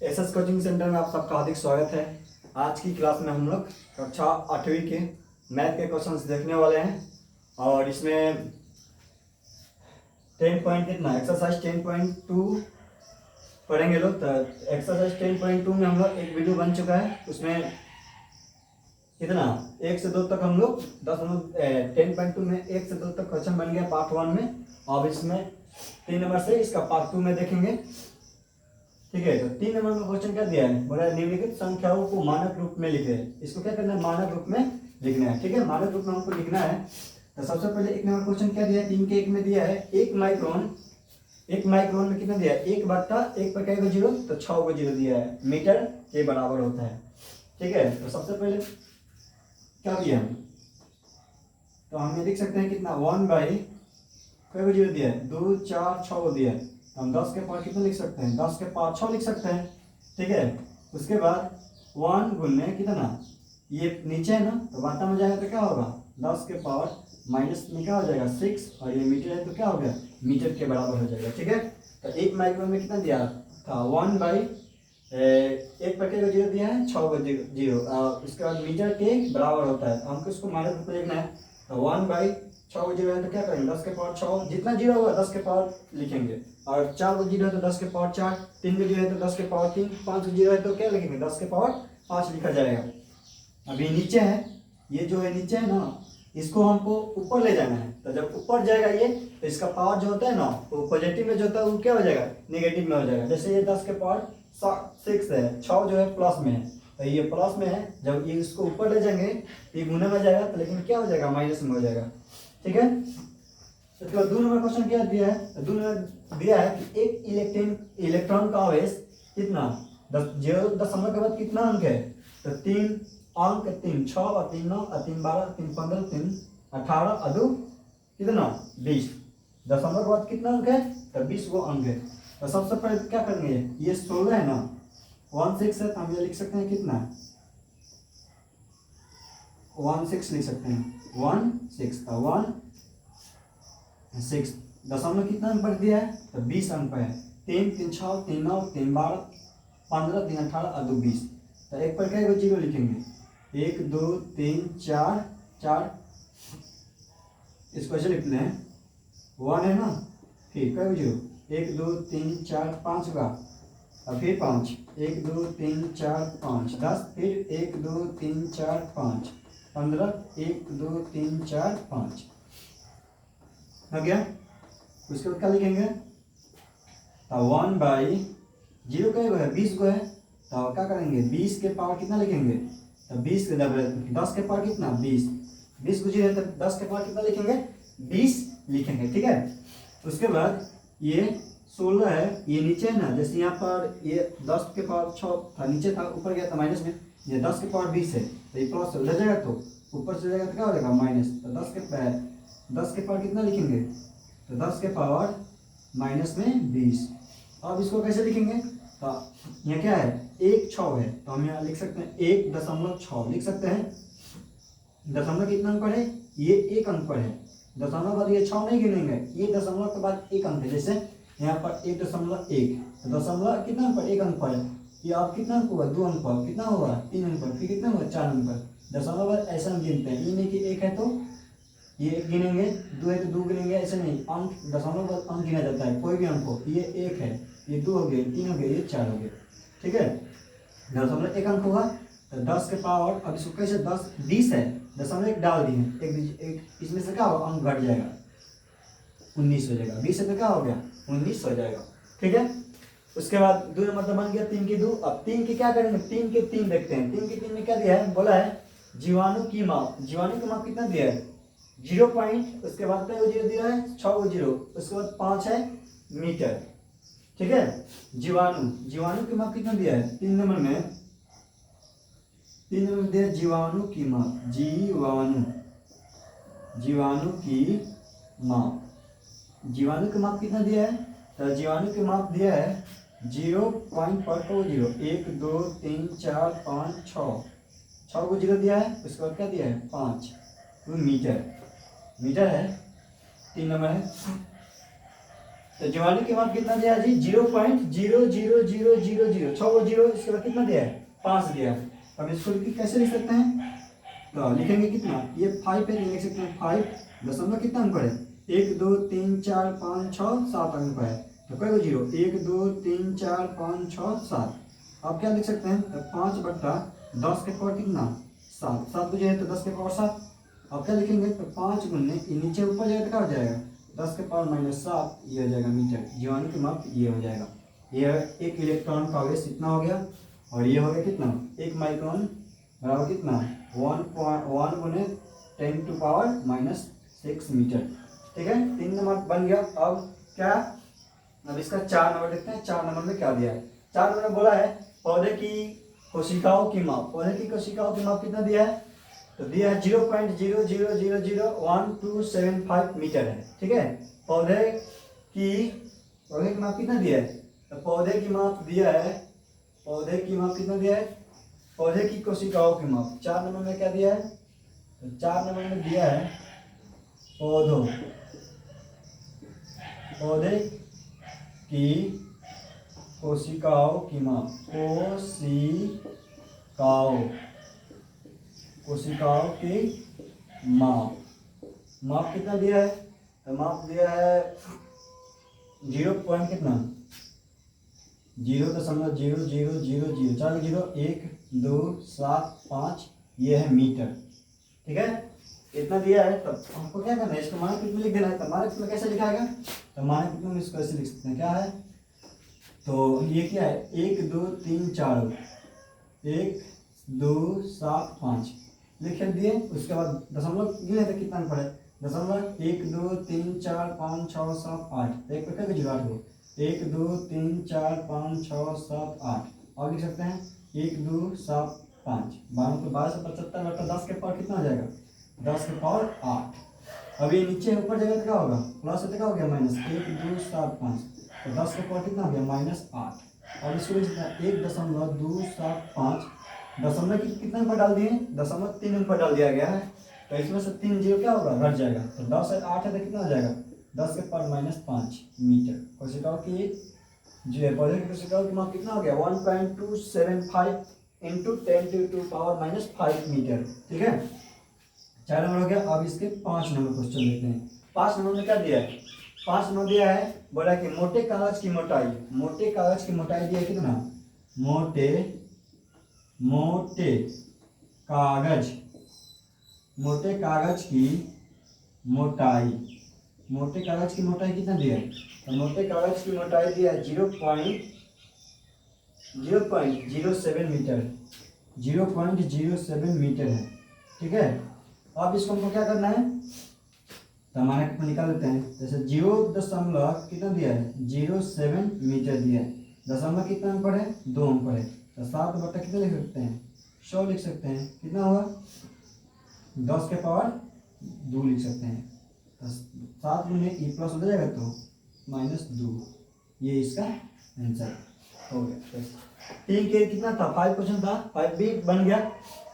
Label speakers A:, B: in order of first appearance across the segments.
A: SS coaching centre में आप सबका हार्दिक स्वागत है। आज की क्लास में हम लोग कक्षा 8वीं के मैथ के क्वेश्चंस देखने वाले हैं और इसमें 10 पॉइंट कितना एक्सरसाइज 10.2 पढ़ेंगे लोग। तो एक्सरसाइज 10.2 में हम लोग एक वीडियो बन चुका है, उसमें कितना 1 से 2 तक हम लोग 10.2 में 1 से 2 तक क्वेश्चन बन गया पार्ट 1 में। अब इसमें 3 नंबर से इसका पार्ट 2 में देखेंगे। ठीक है, तो 3 नंबर में क्वेश्चन क्या दिया है, बोला निम्नलिखित संख्याओं को मानक रूप में लिखे। इसको क्या करना है, मानक रूप में लिखना है। ठीक है, मानक रूप में हमको लिखना है। तो सबसे पहले 1 नंबर क्वेश्चन क्या दिया है, 3 के 1 में दिया है 1 माइक्रोन में कितना दिया है 1/1 पर क्या 0, तो 6 को 0 दिया है, मीटर के बराबर होता है। ठीक है, तो सबसे पहले क्या दिया है, तो हम ये लिख सकते हैं कितना 1/0 दिया है, 2 4 6 को दिया है। हम 10 के पावर कितना लिख सकते हैं, 10 के पावर 6 लिख सकते हैं। ठीक है, उसके बाद 1 गुने कितना, ये नीचे है ना, तो बाटा में जाएगा तो क्या होगा 10 के पावर माइनस में क्या हो जाएगा 6, और ये मीटर है तो क्या हो गया मीटर के बराबर हो जाएगा। ठीक है, तो 1 माइक्रोन में कितना दिया था 1/1 पर क्या 0 दिया है 6 को 0, उसके बाद मीटर के बराबर होता है। तो हमको इसको माइनस रूप में लिखना है। तो 1/6 को 0 है तो क्या करेंगे 10 के पावर 6, जितना 0 होगा 10 के पावर लिखेंगे, और 4 को 0 है तो 10 के पावर 4, 3 को 0 है तो 10 के पावर 3, 5 को 0 है तो क्या लिखेंगे 10 के पावर 5 लिखा जाएगा। अभी नीचे है, ये जो है नीचे है ना, इसको हमको ऊपर ले जाना है। तो जब ऊपर जाएगा ये, तो इसका पावर जो होता है ना, वो पॉजिटिव में जो होता है वो क्या हो जाएगा नेगेटिव में हो जाएगा। जैसे ये 10 के पावर 6 है, 6 जो है प्लस में है, तो ये प्लस में है, जब ये इसको ऊपर ले जाएंगे ये गुना में जाएगा, तो लेकिन क्या हो जाएगा माइनस में हो जाएगा। ठीक है, उसके बाद 2 नंबर क्वेश्चन क्या दिया है, 2 नंबर दिया है कि एक इलेक्ट्रॉन का आवेश कितना 0 के बाद कितना अंक है, तो 3 अंक, 3 6 और 3 9 और 3 12 3 15 3 18 अदु कितना 20, दशमलव के बाद कितना अंक है, तो 20 वो अंक है। तो सबसे पहले क्या करेंगे, ये 16 है ना, 16 है, तो हम ये लिख सकते हैं कितना 16 लिख सकते हैं 16, 6 दशमलव कितना अंक पर दिया है, तो 20 अंक पर है। 3 3 6 3 9 3 12 15 3 18 और 2 20, तो एक पर क्या 0 लिखेंगे, 1 2 3 4 4, इसको ऐसे लिखते हैं 1 है ना, फिर क्या 0 1 2 3 4 5 का, और फिर 5 1 2 3 4 5 10, फिर 1 2 3 4 5 15 1 2 3 4 5 हो गया। उसके बाद क्या लिखेंगे, तो 1/0 का है 20 को है, तो क्या करेंगे 20 के पावर कितना लिखेंगे, तो 20 के 10 के पावर कितना 20, 20 को 0 है तो 10 के पावर कितना लिखेंगे 20 लिखेंगे। ठीक है, उसके बाद ये 16 है, ये नीचे है ना, जैसे यहाँ पर ये 10 के पावर 6 था, नीचे था, ऊपर गया था माइनस में, ये 10 के पावर 20 है, तो ये प्लस उधर जाएगा तो ऊपर से जाएगा तो क्या हो जाएगा माइनस। तो 10 के पावर कितना लिखेंगे, तो 10 के पावर माइनस में 20। अब इसको कैसे लिखेंगे, तो यहाँ क्या है 1 6 है, तो हम यहाँ लिख सकते हैं 1.6 लिख सकते हैं। दशमलव कितना अंक पर है, ये 1 अंक पर है, दशमलव बाद ये 6 नहीं गिनेंगे, ये दशमलव के बाद 1 अंक है। जैसे यहाँ पर 1.1, तो दशमलव कितना अंक पर 1 अंक पर है, ये आप कितना अंक होगा 2 अंक पर, कितना होगा 3 अंक पर, फिर कितना होगा 4 अंक पर। दशमलव बाद ऐसा हम गिनते हैं, ये नहीं कि 1 है तो ये 1 गिनेंगे, 2 है तो 2 गिनेंगे, ऐसे नहीं, अंक दशमलव बाद अंक गिना जाता है, कोई भी अंक हो, ये 1 है, ये 2 हो गए, 3 हो गए, ये 4 हो गए। ठीक है, दशमलव 1 अंक होगा, तो 10 के पावर, अब इसको कैसे 10 20 है, दशमलव 1 डाल दिए, एक इसमें से क्या होगा अंक घट जाएगा 19 हो जाएगा, 20 है तो क्या हो गया 19 हो जाएगा। ठीक है, उसके बाद 2 नंबर तो बन गया 3 की 2। अब 3 की क्या करेंगे, 3 के 3 देखते हैं। 3 के 3 में क्या दिया है, बोला है जीवाणु की माप, जीवाणु की माप कितना दिया है 0 पॉइंट, उसके बाद क्या 0 दिया है 6 को 0, उसके बाद 5 है मीटर। ठीक है, जीवाणु की माप कितना दिया है 3 नंबर में, 3 नंबर दिया जीवाणु की माप, जीवाणु की माप, जीवाणु की माप कितना दिया है, तो जीवाणु की माप दिया है 0 पॉइंट पर को 0, 1 2 3 4 5 6 को 0 दिया है, उसके बाद क्या दिया है 5, तो मीटर है 3 नंबर है। तो ज्वाली की माप कितना दिया है जी? 0.00000, 6 जीरो, इसके बाद कितना दिया है? 5 दिया है। अब इसको कैसे लिख सकते हैं? तो लिखेंगे कितना, ये 5 है, लिख सकते हैं 5 दशमलव कितना अंक है? 1 2 3 4 5 6 7 अंक है। तो कई जीरो? 1 2 3 4 5 6 7। अब क्या लिख सकते हैं? तो 5 बट्टा 10 के पावर कितना? 7। 7 बजे है तो 10 के पावर 7। अब क्या लिखेंगे? तो 5 गुने नीचे ऊपर जाएगा तो क्या हो जाएगा? 10 के पावर -7, ये हो जाएगा मीटर। जीवाणु की माप ये हो जाएगा। ये एक इलेक्ट्रॉन का आवेश इतना हो गया, और ये हो गया कितना? 1 माइक्रोन बराबर कितना? 1 गुने 10⁻⁻6 मीटर। ठीक है, 3 नंबर बन गया। अब क्या? अब इसका 4 नंबर देखते हैं। 4 नंबर में क्या दिया है? 4 नंबर में बोला है पौधे की कोशिकाओं की माप। पौधे की कोशिकाओं की माप कितना दिया है? तो दिया है 0.0000125 मीटर है। ठीक है, पौधे की माप कितना दिया है? तो पौधे की माप दिया है, पौधे की माप कितना दिया है? पौधे की कोशिकाओं की माप 4 नंबर में क्या दिया है? तो 4 नंबर में दिया है पौधे की कोशिकाओं की माप। कोशिकाओं की माप कितना दिया है? तो माप दिया है 0 पॉइंट कितना? 0.0000, 4 जीरो, 1 2 7 5, ये है मीटर। ठीक है, इतना दिया है। तब हमको क्या करना है? इसको मानक रूप में लिख देना है। तो मानक रूप में कैसे लिखाएगा? तो मानक रूप में इसको ऐसे लिख सकते हैं। क्या है? तो ये क्या है? 1 2 3 4, 1 2 7 5 लिख दिए। उसके बाद दशमलव गिने तो कितना पड़े? दशमलव 1 2 3 4 5 6 7 8, एक पर क्या जीरो 8 को? 1 2 3 4 5 6 7 8। और लिख सकते हैं 1 2 7 5, 12 तो 1275 बटा 10 के पावर कितना हो जाएगा? 10 के पावर 8। अब ये नीचे ऊपर जाएगा तो क्या होगा? प्लस है तो क्या हो गया? माइनस। 1 2 7 5, तो 10 के पावर कितना हो गया? -8। और इसको 1.275 दशमलव कितने ऊपर डाल दिए? 0.3 ऊपर डाल दिया गया है। तो इसमें से 3 जीरो क्या होगा? घट जाएगा। तो 10 है 8 है तो कितना हो जाएगा? 10 के पावर -5 मीटर। कोशिकाओं की जो पौधे की कोशिकाओं की माप कितना हो गया? 1.275 इंटू 10⁻⁻5 मीटर। ठीक है, 4 नंबर हो गया। अब इसके 5 नंबर क्वेश्चन देखते हैं। 5 नंबर में क्या दिया है? 5 नंबर दिया है, बोला कि मोटे कागज की मोटाई दिया है कितना? मोटे कागज की मोटाई कितना दिया है? तो मोटे कागज की मोटाई दिया है 0.07 मीटर। 0.07 मीटर है। ठीक है, अब इसको हमको क्या करना है? तो हमारे निकाल देते हैं। जैसे 0. कितना दिया है? 07 मीटर दिया है। दशमलव कितना अंक पर है? 2 अंक पर है। तो 7 बटा कितना लिख सकते हैं? 100 लिख सकते हैं। कितना हुआ? 10 के पावर 2 लिख सकते हैं। तो 7 गुने ई प्लस हो जाएगा तो -2। ये इसका आंसर हो गया। 3 के कितना था? 5 क्वेश्चन था, 5 भी बन गया।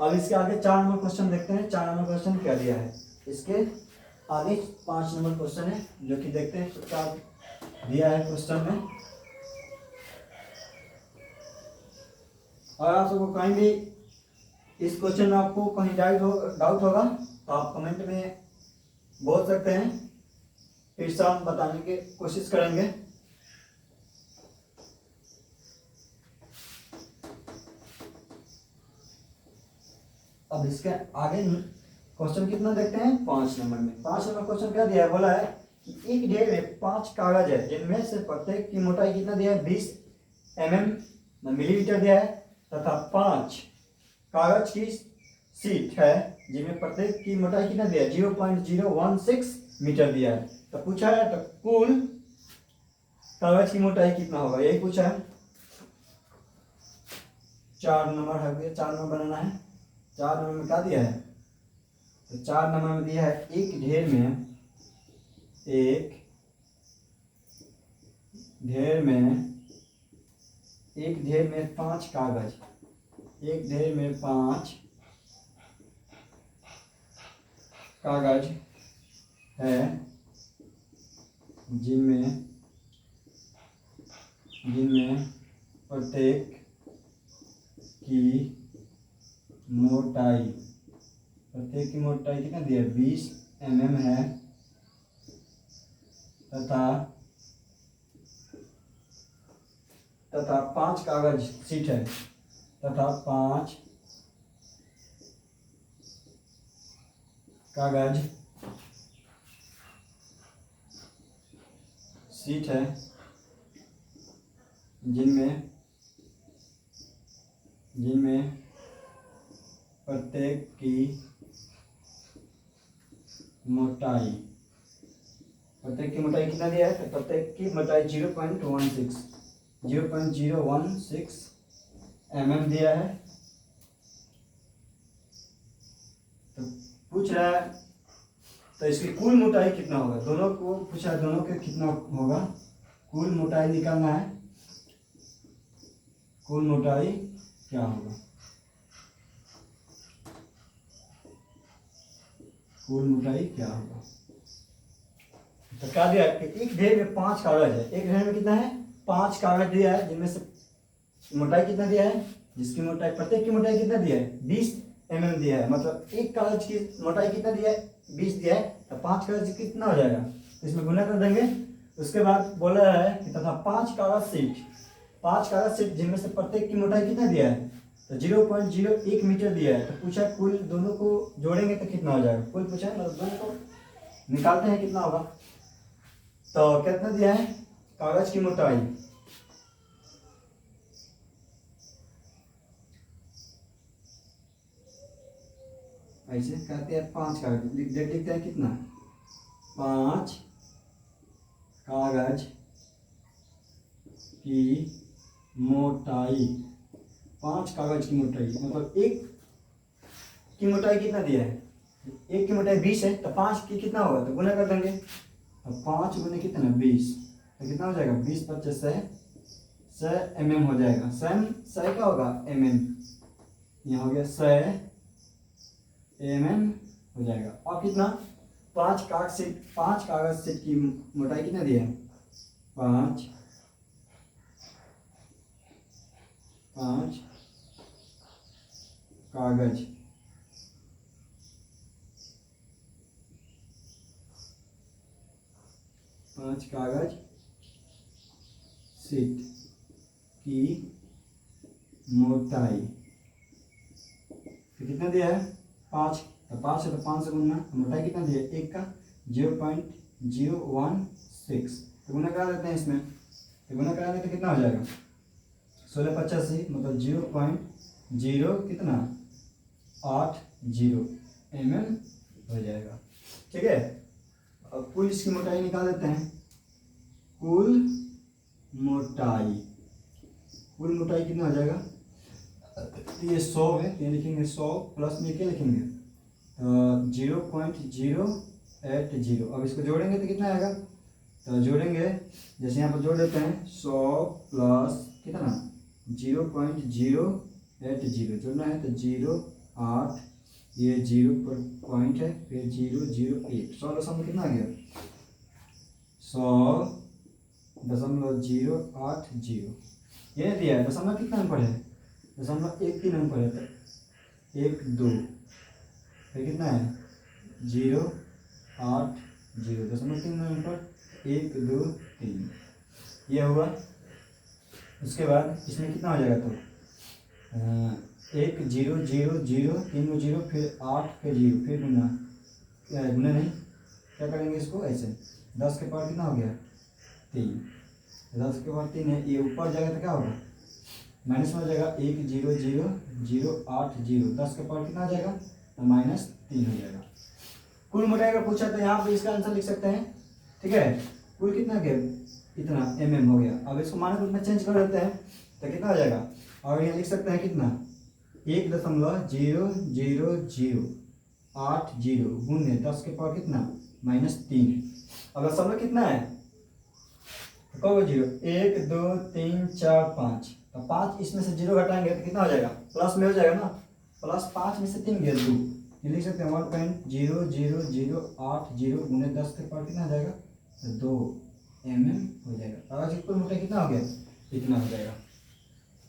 A: अब इसके आगे 4 नंबर क्वेश्चन देखते हैं। 4 नंबर क्वेश्चन क्या दिया है? इसके आगे 5 नंबर क्वेश्चन है, जो कि देखते हैं क्या दिया है क्वेश्चन में। और आप सबको कहीं भी इस क्वेश्चन में आपको कहीं डाउट होगा तो आप कमेंट में बोल सकते हैं, फिर से हम बताने की कोशिश करेंगे। अब इसके आगे क्वेश्चन कितना देखते हैं? 5 नंबर में। 5 नंबर क्वेश्चन क्या दिया है? बोला है कि एक ढेर में 5 कागज है, जिनमें से प्रत्येक की मोटाई कितना दिया है? 20 मिलीमीटर दिया है, तथा 5 कागज की शीट है, जिनमें प्रत्येक की मोटाई कितना दिया है? 0.016 मीटर दिया है। तो पूछा है तो कुल कागज की मोटाई कितना होगा, यही पूछा है। 4 नंबर है, 4 नंबर बनाना है। 4 नंबर में क्या दिया है? तो 4 नंबर में दिया है एक ढेर में 5 कागज, एक ढेर में 5 कागज है, जिनमें जिनमें प्रत्येक की मोटाई कितना दिया है 20 mm है तथा 5 कागज सीट है तथा 5 कागज सीट है जिनमें प्रत्येक की मोटाई कितना दिया है? तो प्रत्येक की मोटाई 0.16 mm दिया है। तो पूछ रहा है तो इसकी कुल मोटाई कितना होगा, दोनों को पूछा है, दोनों के कितना होगा, कुल मोटाई निकालना है। कुल मोटाई क्या होगा, कुल मोटाई क्या होगा? तो क्या दिया है? एक ढेर में 5 कागज है, एक ढेर में कितना है 5 कागज दिया है, जिनमें से मोटाई कितना दिया है, जिसकी मोटाई प्रत्येक की मोटाई कितना दिया है 20 mm दिया है, मतलब एक कागज की मोटाई कितना दिया है 20 दिया है, तो 5 कागज कितना हो जाएगा, तो इसमें गुना कर देंगे। उसके बाद बोला है कि तथा 5 कागज सीट जिनमें से प्रत्येक की मोटाई कितना दिया है, तो 0.01 मीटर दिया है। तो पूछा कुल दोनों को जोड़ेंगे तो कितना हो जाएगा, कुल पूछा है, मतलब दोनों को निकालते हैं कितना होगा। तो कितना दिया है कागज की मोटाई, ऐसे कहते हैं 5 कागज लिखते हैं कितना 5 कागज की मोटाई, 5 कागज की मोटाई मतलब एक की मोटाई कितना दिया है, एक की मोटाई 20 है, तो 5 की कितना होगा, तो गुना कर देंगे। तो 5 गुने कितना 20, तो कितना हो जाएगा 20 25 100 mm हो जाएगा। 100 क्या होगा mm, यहाँ हो गया 100 mm हो जाएगा। और कितना 5 कागज सीट की मोटाई कितना दिया है 5 कागज सीट की मोटाई तो कितना दिया है 5, तो 5 है तो 5 से गुना, मोटाई कितना दिया है एक का 0.016, तो गुना करा देते हैं इसमें, तो गुना करा देते कितना हो जाएगा 1685 मतलब 0.0 कितना 80 mm हो जाएगा। ठीक है, अब कुल इसकी मोटाई निकाल देते हैं। कुल मोटाई कितना हो जाएगा, ये 100 है, ये लिखेंगे 100 प्लस में क्या लिखेंगे 0.080। अब इसको जोड़ेंगे तो कितना आएगा, तो जोड़ेंगे जैसे यहाँ पर जोड़ देते हैं 100 प्लस कितना 0.080 जोड़ना है, तो 0.8 ये 0 पर पॉइंट है, फिर 0.0.1 100 दशमलव कितना आ गया 100.080, ये दिया है दशमलव कितना नंबर है, दशमलव 1 नंबर है, तो 1 2 फिर कितना है 0.80 दशमलव 3 नंबर 1 2 3 ये हुआ। उसके बाद इसमें कितना हो जाएगा, तो 1 0 0 0 3 0 फिर 8 फिर 0 फिर गुना नहीं क्या करेंगे इसको ऐसे 10 के पावर कितना हो गया 3, 10 के पावर 3 है, ये ऊपर जाएगा तो क्या होगा माइनस में हो जाएगा 1 0 0 0 8 0, 10 के पावर कितना आ जाएगा तो -3 हो जाएगा। कुल मोटाई का पूछा तो यहाँ पे इसका आंसर लिख सकते हैं। ठीक है, कुल कितना गया इतना mm हो गया। अब इसको मानक रूप में चेंज कर देते हैं तो कितना हो जाएगा, और यहाँ लिख सकते हैं कितना 1.0080 गुने 10 के पावर कितना -3। अब दशमलव कितना है तो कहोगे 0 1 2 3 4 5, तो 5 इसमें से 0 घटाएंगे तो कितना हो जाएगा प्लस में हो जाएगा ना, प्लस 5 में से 3 गया 2, ये लिख सकते हैं 1.00080 गुने 10 के पावर कितना हो जाएगा तो 2 mm हो जाएगा। कागज की कुल मोटाई कितना हो गया इतना हो जाएगा।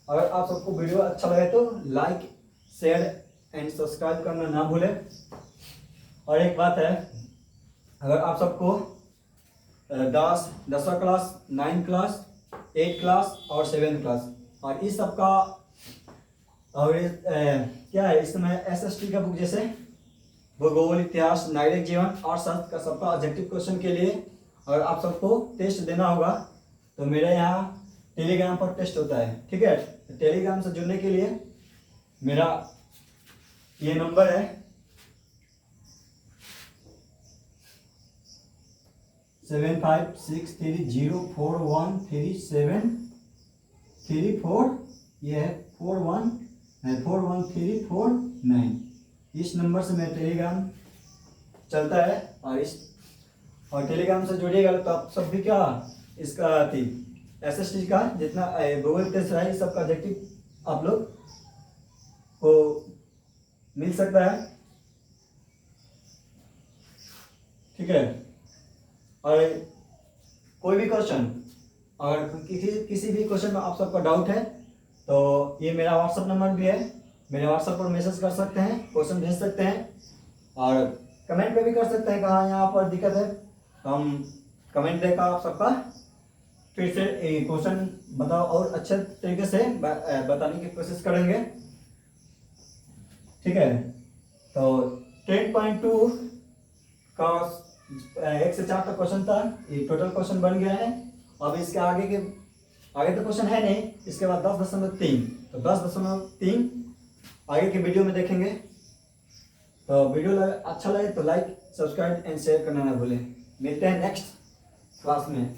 A: अगर आप सबको वीडियो अच्छा लगे तो लाइक शेयर एंड सब्सक्राइब करना ना भूलें। और एक बात है, अगर आप सबको 10वीं class, 9th class, 8th class और 7th क्लास और इस सब का और क्या है इस समय SST का बुक जैसे भूगोल, इतिहास, नागरिक जीवन और शास्त्र का सबका ऑब्जेक्टिव क्वेश्चन के लिए और आप सबको टेस्ट देना होगा तो मेरे यहाँ टेलीग्राम पर टेस्ट होता है, ठीक है। टेलीग्राम से जुड़ने के लिए मेरा ये नंबर है 756304137334, ये है 414349। इस नंबर से मेरा टेलीग्राम चलता है और टेलीग्राम से जुड़िएगा तो आप सब भी क्या इसका SST का जितना गूगल टेस्ट है सब का ऑब्जेक्टिव आप लोग को मिल सकता है, ठीक है। और कोई भी क्वेश्चन अगर किसी भी क्वेश्चन में आप सबका डाउट है तो ये मेरा व्हाट्सअप नंबर भी है, मेरे व्हाट्सएप पर मैसेज कर सकते हैं, क्वेश्चन भेज सकते हैं और कमेंट पे भी कर सकते हैं कहाँ यहाँ पर दिक्कत है तो हम कमेंट देकर आप सबका फिर से क्वेश्चन बताओ और अच्छे तरीके से बताने की कोशिश करेंगे, ठीक है। तो 10.2 का 1 से 4 का क्वेश्चन था, ये टोटल क्वेश्चन बन गया है। अब इसके आगे तो क्वेश्चन है नहीं, इसके बाद 10.3 तो 10.3 आगे के वीडियो में देखेंगे। तो वीडियो अच्छा लगे तो लाइक, सब्सक्राइब एंड शेयर करना ना भूलें। मिलते हैं नेक्स्ट क्लास में।